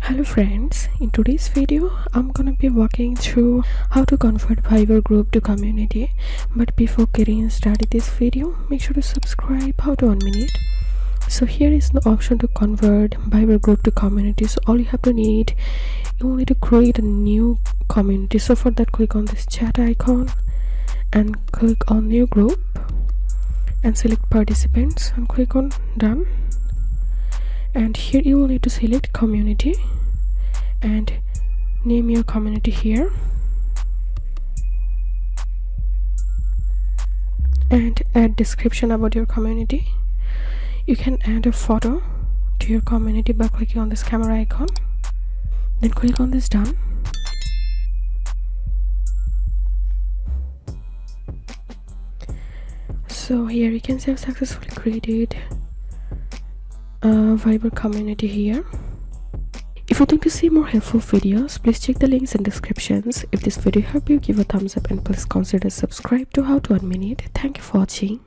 Hello friends, in today's video I'm gonna be walking through how to convert Viber group to community. But before getting started this video, make sure to subscribe. How to 1 minute. So here is the option to convert Viber group to community. So all you have to need, you will need to create a new community. So for that, click on this chat icon and click on new group and select participants and click on done. And here you will need to select community and name your community here and add description about your community. You can add a photo to your community by clicking on this camera icon, then click on this done. So here you can see I've successfully created a Viber community here. If you think to see more helpful videos, please check the links in descriptions. If this video helped you, give a thumbs up and please consider subscribe to How to 1 Minute. Thank you for watching.